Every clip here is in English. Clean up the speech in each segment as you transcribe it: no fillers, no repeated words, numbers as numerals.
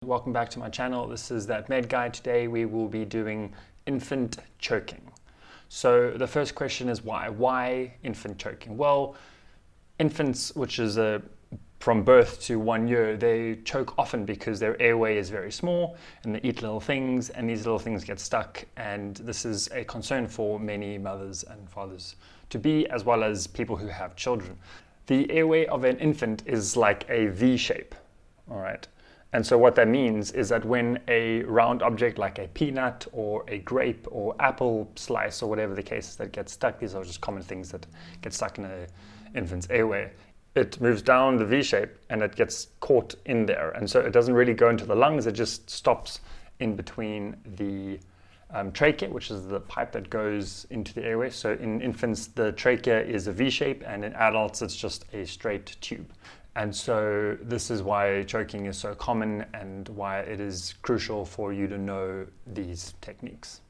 Welcome back to my channel. This is That Med Guy. Today we will be doing infant choking. So the first question is why? Why infant choking? Well, infants, which is from birth to 1 year, they choke often because their airway is very small and they eat little things, and these little things get stuck, and this is a concern for many mothers and fathers to be, as well as people who have children. The airway of an infant is like a V shape, all right? And so what that means is that when a round object like a peanut or a grape or apple slice or whatever the case is that gets stuck, these are just common things that get stuck in an infant's airway, it moves down the V shape and it gets caught in there. And so it doesn't really go into the lungs, it just stops in between the trachea, which is the pipe that goes into the airway. So in infants, the trachea is a V shape, and in adults, it's just a straight tube. And so this is why choking is so common and why it is crucial for you to know these techniques.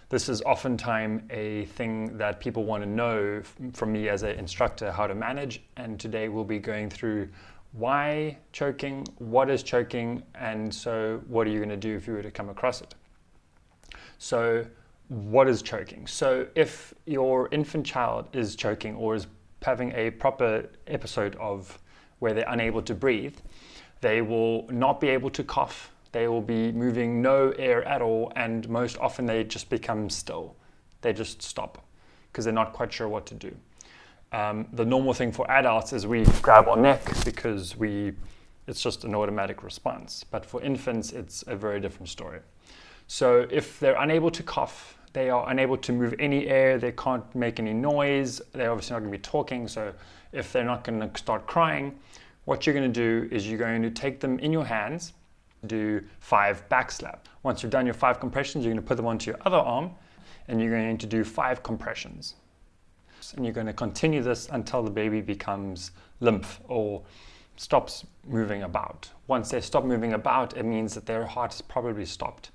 This is oftentimes a thing that people want to know from me as an instructor how to manage, and today we'll be going through why choking, what is choking, and so what are you going to do if you were to come across it. So what is choking? So if your infant child is choking or is having a proper episode of where they're unable to breathe, they will not be able to cough, they will be moving no air at all, and most often they just become still. They just stop because they're not quite sure what to do. The normal thing for adults is we grab our neck because it's just an automatic response. But for infants, it's a very different story. So if they're unable to cough, they are unable to move any air, they can't make any noise, they're obviously not going to be talking. So if they're not going to start crying, what you're going to do is you're going to take them in your hands, do 5 back slap. Once you've done your 5 compressions, you're going to put them onto your other arm and you're going to do 5 compressions. And you're going to continue this until the baby becomes limp or stops moving about. Once they stop moving about, it means that their heart has probably stopped.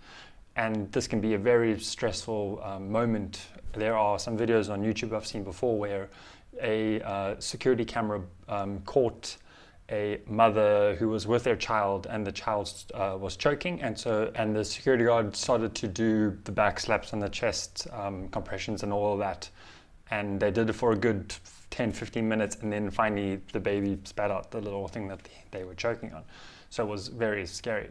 And this can be a very stressful moment. There are some videos on YouTube I've seen before where a security camera caught a mother who was with their child, and the child was choking, and the security guard started to do the back slaps and the chest compressions and all of that, and they did it for a good 10-15 minutes, and then finally the baby spat out the little thing that they were choking on. So it was very scary.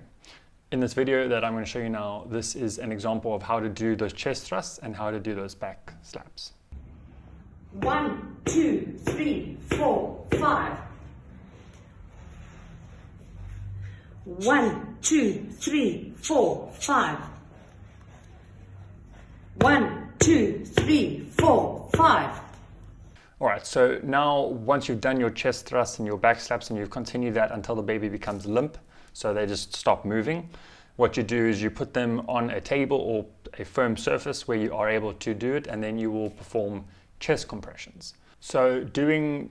In this video that I'm going to show you now, this is an example of how to do those chest thrusts and how to do those back slaps. 1, 2, 3, 4, 5. 1, 2, 3, 4, 5. 1, 2, 3, 4, 5. All right, so now once you've done your chest thrusts and your back slaps and you've continued that until the baby becomes limp, so they just stop moving, what you do is you put them on a table or a firm surface where you are able to do it, and then you will perform chest compressions. So doing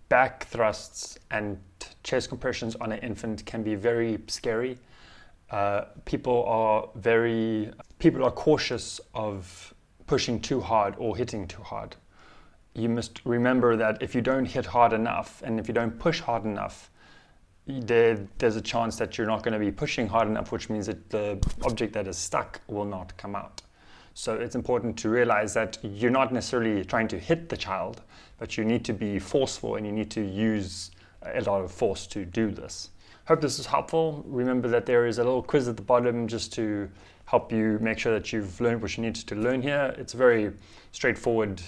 back thrusts and chest compressions on an infant can be very scary. People are cautious of pushing too hard or hitting too hard. You must remember that if you don't hit hard enough and if you don't push hard enough, there's a chance that you're not going to be pushing hard enough, which means that the object that is stuck will not come out. So it's important to realize that you're not necessarily trying to hit the child, but you need to be forceful and you need to use a lot of force to do this. Hope this is helpful. Remember that there is a little quiz at the bottom just to help you make sure that you've learned what you need to learn here. It's a very straightforward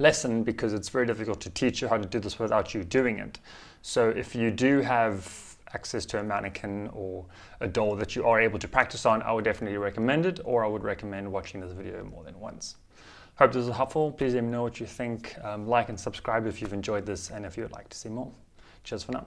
lesson because it's very difficult to teach you how to do this without you doing it. So if you do have access to a mannequin or a doll that you are able to practice on, I would definitely recommend it, or I would recommend watching this video more than once. Hope this was helpful. Please let me know what you think. Like and subscribe if you've enjoyed this and if you would like to see more. Cheers for now.